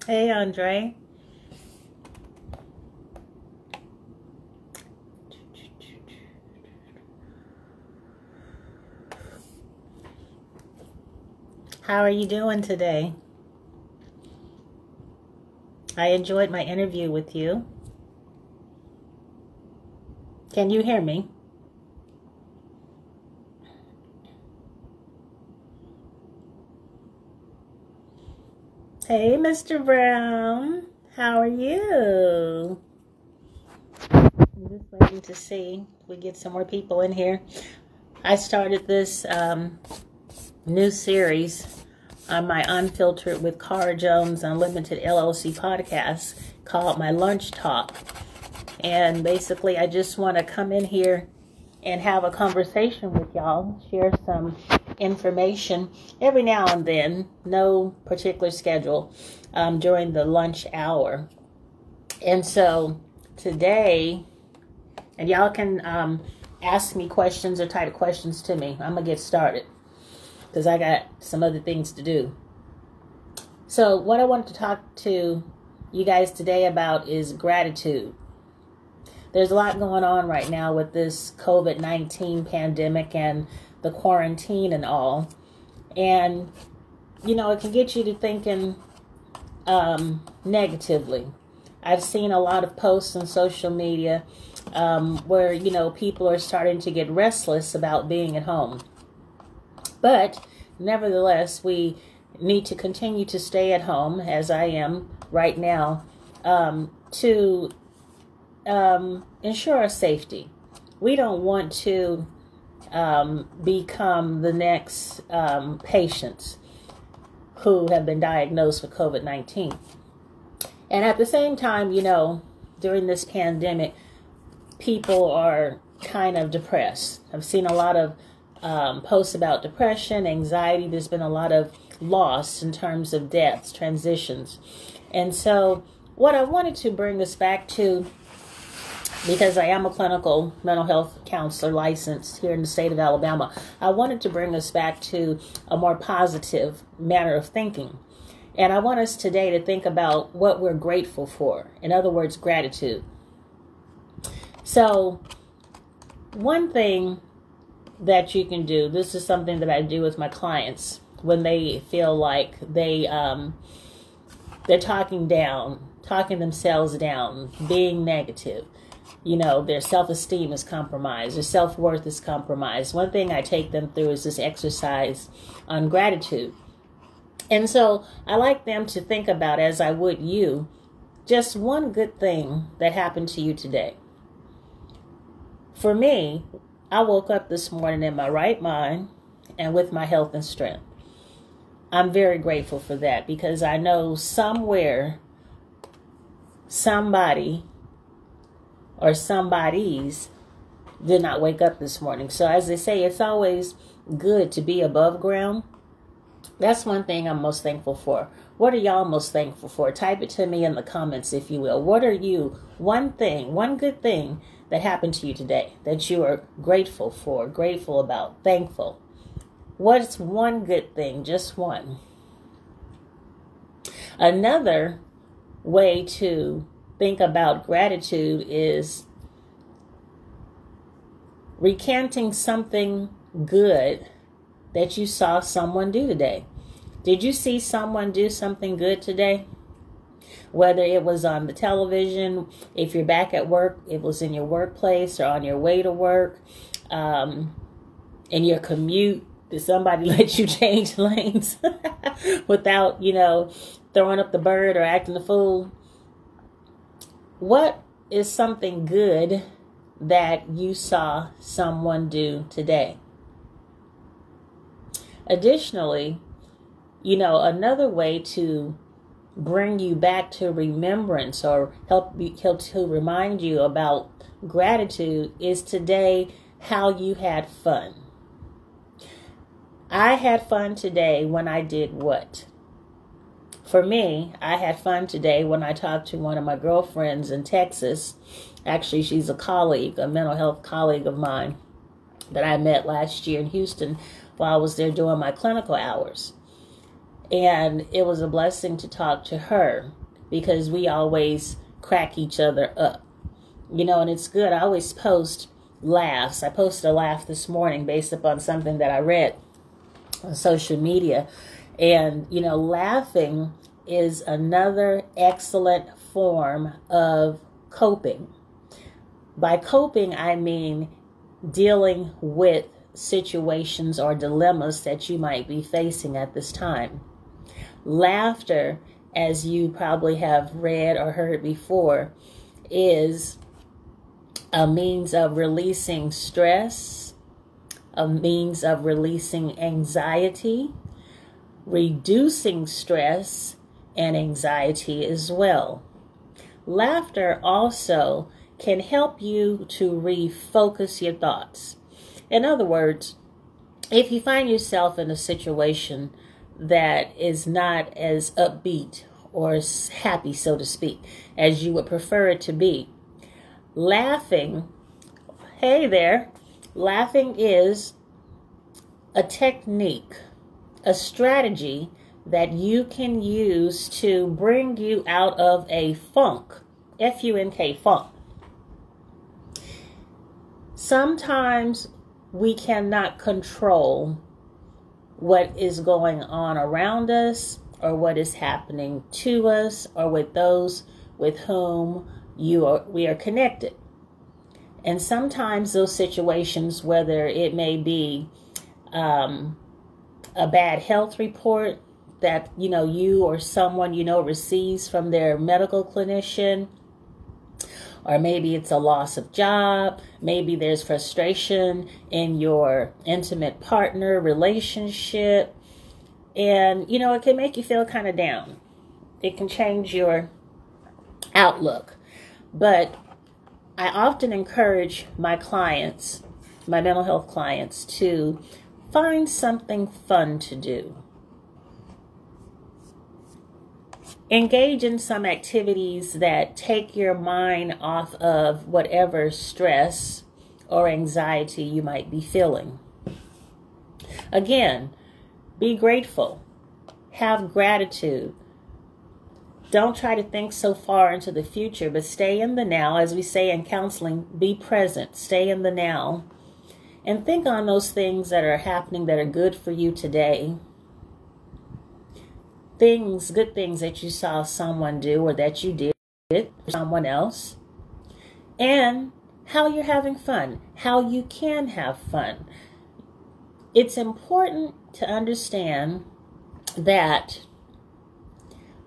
Hey, Andre. How are you doing today? I enjoyed my interview with you. Can you hear me? Hey, Mr. Brown. How are you? I'm just waiting to see if we get some more people in here. I started this new series on my Unfiltered with Cara Jones Unlimited LLC podcast called My Lunch Talk. And basically, I just want to come in here and have a conversation with y'all, share some information every now and then, no particular schedule, during the lunch hour. And so today, and y'all can ask me questions or type questions to me. I'm going to get started because I got some other things to do. So what I wanted to talk to you guys today about is gratitude. There's a lot going on right now with this COVID-19 pandemic and the quarantine and all. And, it can get you to thinking negatively. I've seen a lot of posts on social media where, people are starting to get restless about being at home. But nevertheless, we need to continue to stay at home, as I am right now, to ensure our safety. We don't want to become the next patients who have been diagnosed with COVID-19. And at the same time, during this pandemic, people are kind of depressed. I've seen a lot of posts about depression, anxiety. There's been a lot of loss in terms of deaths, transitions. And so what I wanted to bring us back to, because I am a clinical mental health counselor licensed here in the state of Alabama, I wanted to bring us back to a more positive manner of thinking. And I want us today to think about what we're grateful for. In other words, gratitude. So one thing that you can do, this is something that I do with my clients when they feel like they're talking themselves down, being negative. Their self-esteem is compromised, their self-worth is compromised. One thing I take them through is this exercise on gratitude. And so I like them to think about, as I would you, just one good thing that happened to you today. For me, I woke up this morning in my right mind and with my health and strength. I'm very grateful for that because I know somewhere, somebody or somebodies did not wake up this morning. So as they say, it's always good to be above ground. That's one thing I'm most thankful for. What are y'all most thankful for? Type it to me in the comments, if you will. What are you, one good thing that happened to you today that you are grateful for, grateful about, thankful? What's one good thing? Just one. Another way to think about gratitude is recanting something good that you saw someone do today. Did you see someone do something good today? Whether it was on the television, if you're back at work, it was in your workplace or on your way to work, in your commute. Did somebody let you change lanes without, throwing up the bird or acting the fool? What is something good that you saw someone do today? Additionally, another way to bring you back to remembrance or help to remind you about gratitude is today how you had fun. I had fun today when I did what? For me, I had fun today when I talked to one of my girlfriends in Texas. Actually, she's a colleague, a mental health colleague of mine that I met last year in Houston while I was there doing my clinical hours. And it was a blessing to talk to her because we always crack each other up. You know, and it's good. I always post laughs. I posted a laugh this morning based upon something that I read on social media. And, you know, laughing is another excellent form of coping. By coping, I mean dealing with situations or dilemmas that you might be facing at this time. Laughter, as you probably have read or heard before, is a means of releasing stress, a means of releasing anxiety, reducing stress and anxiety as well. Laughter also can help you to refocus your thoughts. In other words, if you find yourself in a situation that is not as upbeat or as happy, so to speak, as you would prefer it to be, laughing, hey there, laughing is a technique, a strategy that you can use to bring you out of a funk, F-U-N-K, funk. Sometimes we cannot control what is going on around us or what is happening to us or with those with whom we are connected. And sometimes those situations, whether it may be a bad health report that you or someone receives from their medical clinician, or maybe it's a loss of job, maybe there's frustration in your intimate partner relationship, and it can make you feel kind of down. It can change your outlook. But I often encourage my clients, my mental health clients, to find something fun to do. Engage in some activities that take your mind off of whatever stress or anxiety you might be feeling. Again, be grateful. Have gratitude. Don't try to think so far into the future, but stay in the now. As we say in counseling, be present. Stay in the now. And think on those things that are happening that are good for you today. Good things that you saw someone do or that you did for someone else. And how you're having fun. How you can have fun. It's important to understand that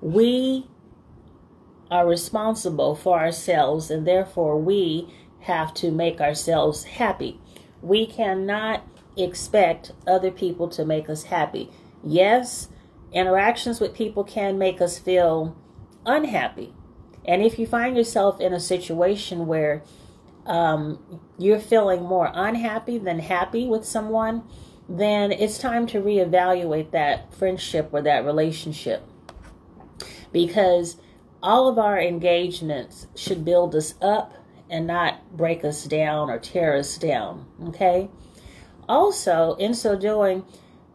we are responsible for ourselves, and therefore we have to make ourselves happy. We cannot expect other people to make us happy. Yes, interactions with people can make us feel unhappy. And if you find yourself in a situation where you're feeling more unhappy than happy with someone, then it's time to reevaluate that friendship or that relationship. Because all of our engagements should build us up and not break us down or tear us down, okay? Also, in so doing,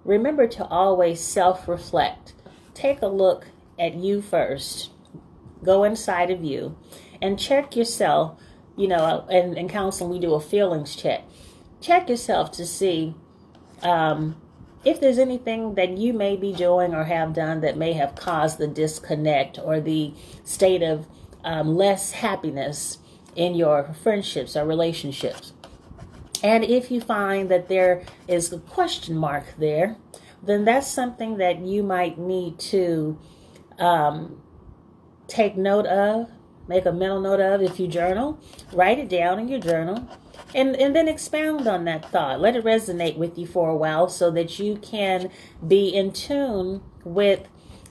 remember to always self-reflect. Take a look at you first. Go inside of you and check yourself. In counseling, we do a feelings check. Check yourself to see if there's anything that you may be doing or have done that may have caused the disconnect or the state of less happiness in your friendships or relationships. And if you find that there is a question mark there, then that's something that you might need to take note of, make a mental note of. If you journal, write it down in your journal. And then expound on that thought. Let it resonate with you for a while so that you can be in tune with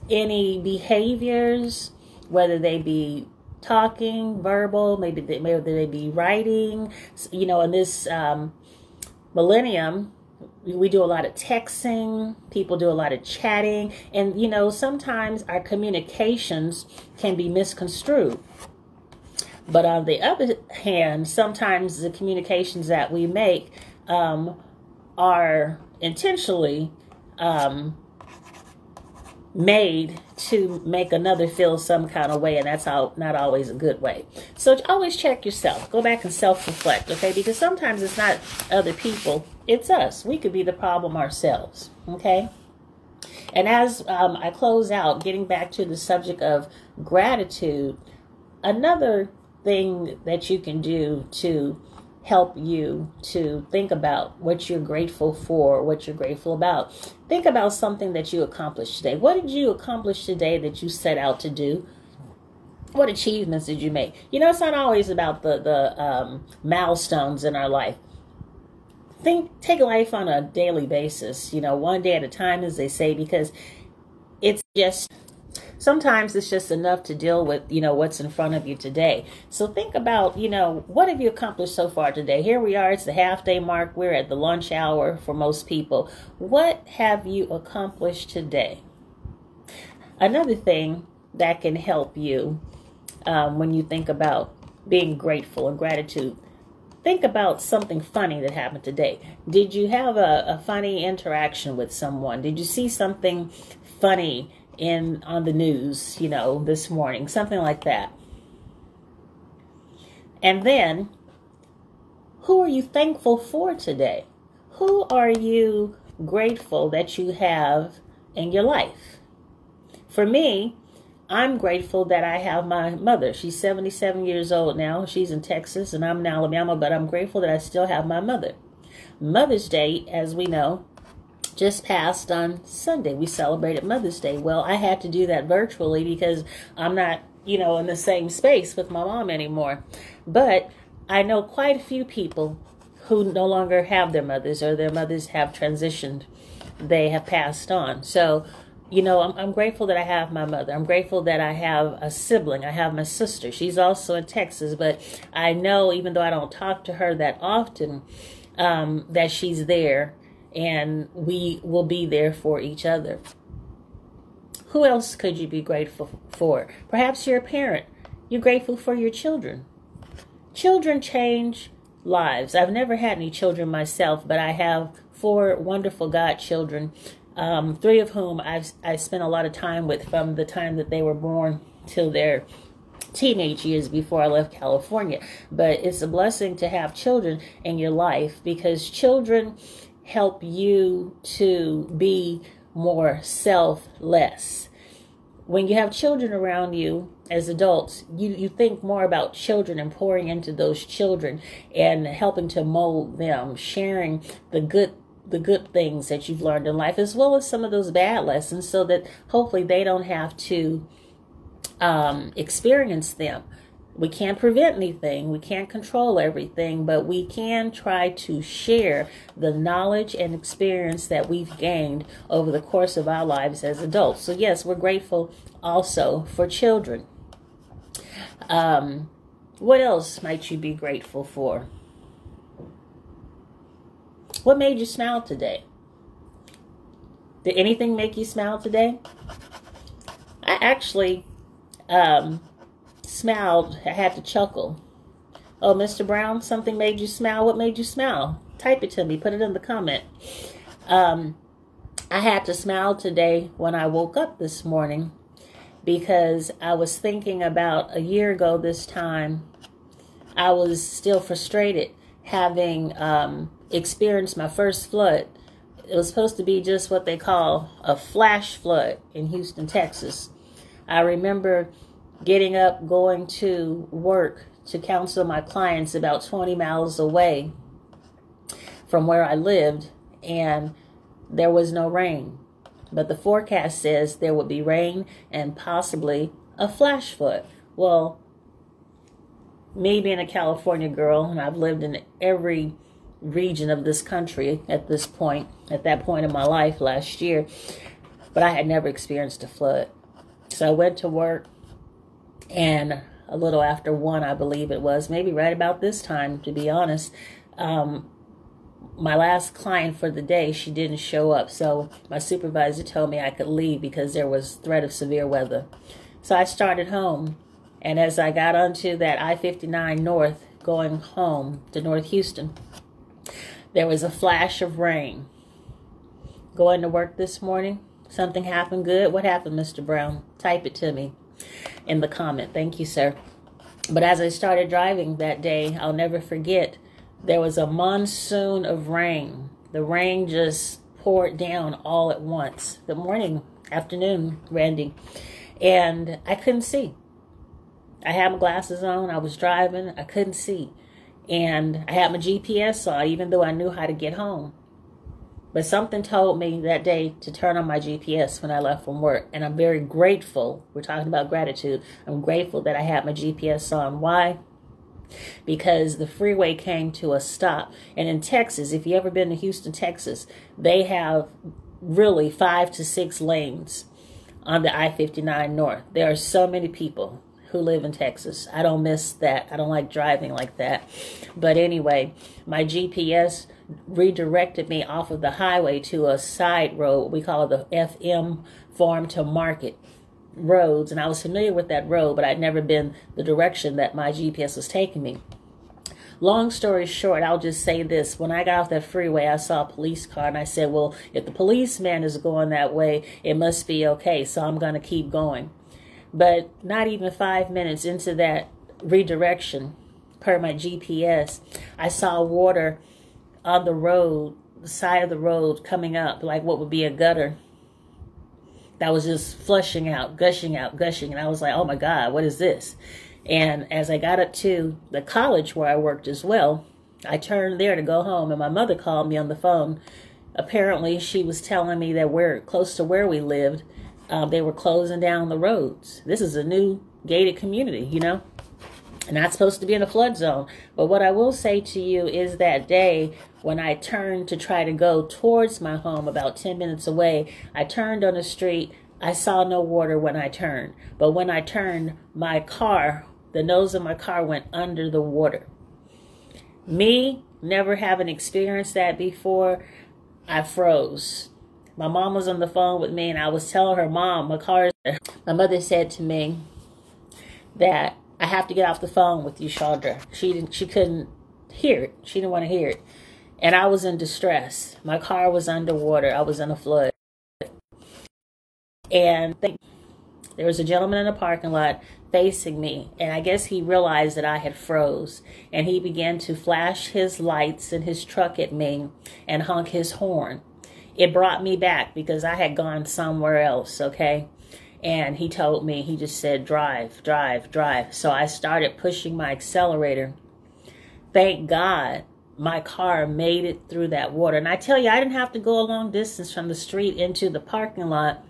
any behaviors, whether they be talking, verbal, maybe they be writing. In this millennium, we do a lot of texting. People do a lot of chatting. And, sometimes our communications can be misconstrued. But on the other hand, sometimes the communications that we make are intentionally made to make another feel some kind of way, and that's not always a good way. So always check yourself. Go back and self-reflect, okay? Because sometimes it's not other people, it's us. We could be the problem ourselves, okay? And as I close out, getting back to the subject of gratitude, another thing that you can do to help you to think about what you're grateful for, what you're grateful about. Think about something that you accomplished today. What did you accomplish today that you set out to do? What achievements did you make? You know, it's not always about the milestones in our life. Take life on a daily basis, you know, one day at a time, as they say, because it's just, sometimes it's just enough to deal with, you know, what's in front of you today. So think about, you know, what have you accomplished so far today? Here we are, it's the half-day mark. We're at the lunch hour for most people. What have you accomplished today? Another thing that can help you when you think about being grateful and gratitude, think about something funny that happened today. Did you have a funny interaction with someone? Did you see something funny on the news, you know, this morning? Something like that. And then, who are you thankful for today? Who are you grateful that you have in your life? For me, I'm grateful that I have my mother. She's 77 years old now. She's in Texas and I'm in Alabama, but I'm grateful that I still have my mother. Mother's Day, as we know, just passed on Sunday. We celebrated Mother's Day. Well, I had to do that virtually because I'm not, you know, in the same space with my mom anymore. But I know quite a few people who no longer have their mothers, or their mothers have transitioned. They have passed on. So, you know, I'm grateful that I have my mother. I'm grateful that I have a sibling. I have my sister. She's also in Texas, but I know, even though I don't talk to her that often, that she's there, and we will be there for each other. Who else could you be grateful for? Perhaps you're a parent. You're grateful for your children. Children change lives. I've never had any children myself, but I have 4 wonderful godchildren. 3 of whom I spent a lot of time with from the time that they were born till their teenage years before I left California. But it's a blessing to have children in your life, because children help you to be more selfless. When you have children around you as adults, you think more about children and pouring into those children and helping to mold them, sharing the good things that you've learned in life, as well as some of those bad lessons, so that hopefully they don't have to experience them. We can't prevent anything. We can't control everything, but we can try to share the knowledge and experience that we've gained over the course of our lives as adults. So yes, we're grateful also for children. What else might you be grateful for? What made you smile today? Did anything make you smile today? I actually smiled. I had to chuckle. Oh, Mr. Brown, something made you smile. What made you smile? Type it to me. Put it in the comment. I had to smile today when I woke up this morning, because I was thinking about a year ago this time. I was still frustrated, having experienced my first flood. It was supposed to be just what they call a flash flood in Houston, Texas. I remember getting up, going to work to counsel my clients about 20 miles away from where I lived, and there was no rain. But the forecast says there would be rain and possibly a flash flood. Well, me being a California girl, and I've lived in every region of this country at that point in my life last year, but I had never experienced a flood. So I went to work, and a little after 1, I believe it was, maybe right about this time, to be honest, my last client for the day, she didn't show up. So my supervisor told me I could leave because there was threat of severe weather. So I started home, and as I got onto that I-59 North going home to North Houston, there was a flash of rain. Going to work this morning, Something happened good? What happened, Mr. Brown? Type it to me in the comment. Thank you, sir. But as I started driving that day, I'll never forget, there was a monsoon of rain. The rain just poured down all at once. Good morning, afternoon, Randy. And I couldn't see. I had my glasses on. I was driving. I couldn't see. And I had my GPS on, even though I knew how to get home. But something told me that day to turn on my GPS when I left from work. And I'm very grateful. We're talking about gratitude. I'm grateful that I had my GPS on. Why? Because the freeway came to a stop. And in Texas, if you ever been to Houston, Texas, they have really 5 to 6 lanes on the I-59 North. There are so many people who live in Texas. I don't miss that. I don't like driving like that. But anyway, my GPS redirected me off of the highway to a side road. We call it the FM, Farm to Market roads. And I was familiar with that road, but I'd never been the direction that my GPS was taking me. Long story short, I'll just say this. When I got off that freeway, I saw a police car, and I said, well, if the policeman is going that way, it must be okay, so I'm going to keep going. But not even 5 minutes into that redirection, per my GPS, I saw water on the road, the side of the road coming up, like what would be a gutter, that was just flushing out, gushing out, gushing. And I was like, oh my God, what is this? And as I got up to the college where I worked as well, I turned there to go home, and my mother called me on the phone. Apparently, she was telling me that we're close to where we lived. They were closing down the roads. This is a new gated community, you know, and not supposed to be in a flood zone. But what I will say to you is that day when I turned to try to go towards my home about 10 minutes away, I turned on the street. I saw no water when I turned. But when I turned, my car, the nose of my car went under the water. Me, never having experienced that before, I froze. My mom was on the phone with me, and I was telling her, Mom, my car is there. My mother said to me that I have to get off the phone with you, Chondra. She couldn't hear it. She didn't want to hear it. And I was in distress. My car was underwater. I was in a flood. And there was a gentleman in the parking lot facing me, and I guess he realized that I had froze, and he began to flash his lights in his truck at me and honk his horn. It brought me back because I had gone somewhere else, okay? And he told me, he just said, drive, drive, drive. So I started pushing my accelerator. Thank God my car made it through that water. And I tell you, I didn't have to go a long distance from the street into the parking lot,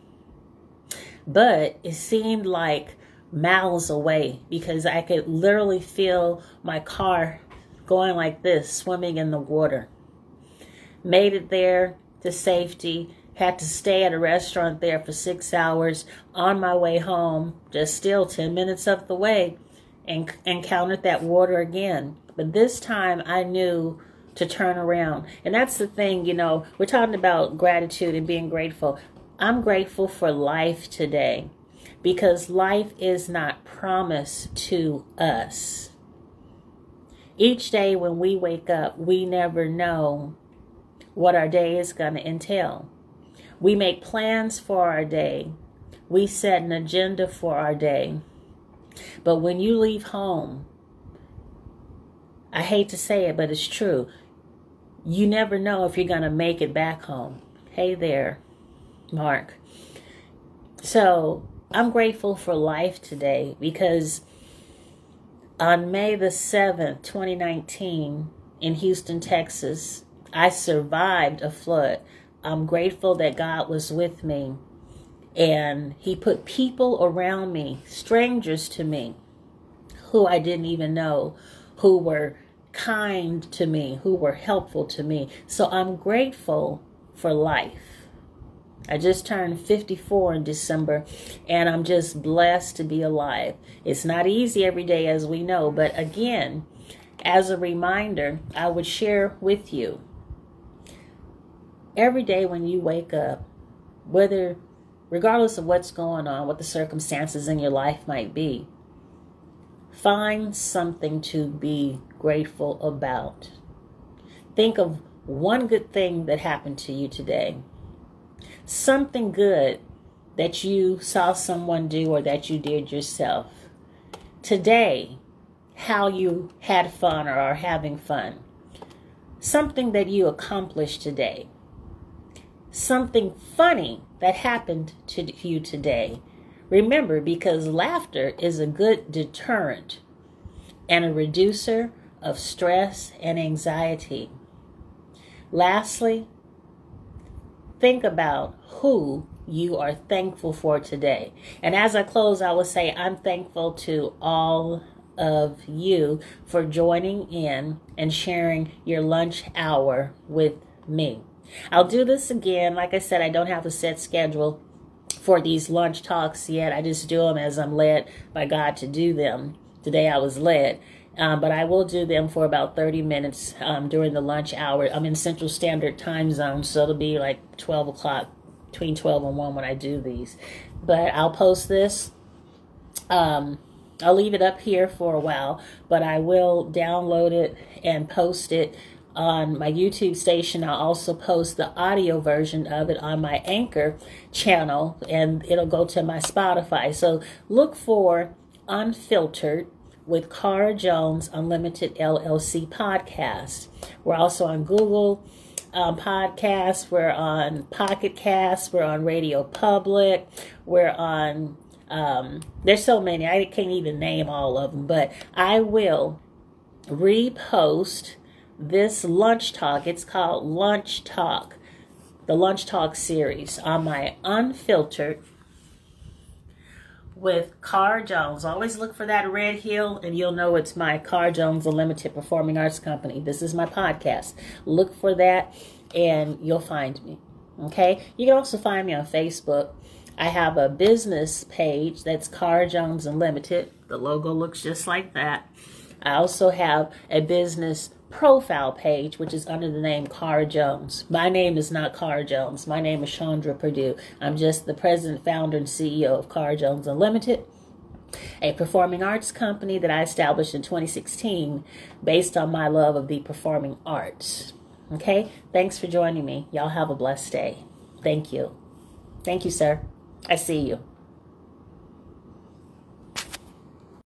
but it seemed like miles away because I could literally feel my car going like this, swimming in the water. Made it there to safety, had to stay at a restaurant there for 6 hours. On my way home, just still 10 minutes up the way, and encountered that water again. But this time I knew to turn around. And that's the thing, you know, we're talking about gratitude and being grateful. I'm grateful for life today because life is not promised to us. Each day when we wake up, we never know what our day is going to entail. We make plans for our day. We set an agenda for our day. But when you leave home, I hate to say it, but it's true. You never know if you're going to make it back home. Hey there, Mark. So I'm grateful for life today because on May the 7th, 2019, in Houston, Texas, I survived a flood. I'm grateful that God was with me, and he put people around me, strangers to me, who I didn't even know, who were kind to me, who were helpful to me. So I'm grateful for life. I just turned 54 in December, and I'm just blessed to be alive. It's not easy every day, as we know, but again, as a reminder, I would share with you, every day when you wake up, regardless of what's going on, what the circumstances in your life might be, find something to be grateful about. Think of one good thing that happened to you today. Something good that you saw someone do or that you did yourself. Today, how you had fun or are having fun. Something that you accomplished today. Something funny that happened to you today. Remember, because laughter is a good deterrent and a reducer of stress and anxiety. Lastly, think about who you are thankful for today. And as I close, I will say I'm thankful to all of you for joining in and sharing your lunch hour with me. I'll do this again. Like I said, I don't have a set schedule for these lunch talks yet. I just do them as I'm led by God to do them. Today I was led. But I will do them for about 30 minutes during the lunch hour. I'm in Central Standard Time Zone, so it'll be like 12 o'clock, between 12 and 1 when I do these. But I'll post this. I'll leave it up here for a while, but I will download it and post it on my YouTube station. I'll also post the audio version of it on my Anchor channel, and it'll go to my Spotify. So look for Unfiltered with Cara Jones Unlimited LLC podcast. We're also on Google Podcasts. We're on Pocket Casts. We're on Radio Public. We're on, there's so many. I can't even name all of them, but I will repost this lunch talk. It's called Lunch Talk, the Lunch Talk series on my Unfiltered with Cara Jones. Always look for that red hill and you'll know it's my Cara Jones Unlimited Performing Arts Company. This is my podcast. Look for that and you'll find me. Okay? You can also find me on Facebook. I have a business page that's Cara Jones Unlimited. The logo looks just like that. I also have a business profile page, which is under the name Cara Jones. My name is not Cara Jones. My name is Chondra Perdue. I'm just the president, founder, and CEO of Cara Jones Unlimited, a performing arts company that I established in 2016 based on my love of the performing arts. Okay? Thanks for joining me. Y'all have a blessed day. Thank you. Thank you, sir. I see you.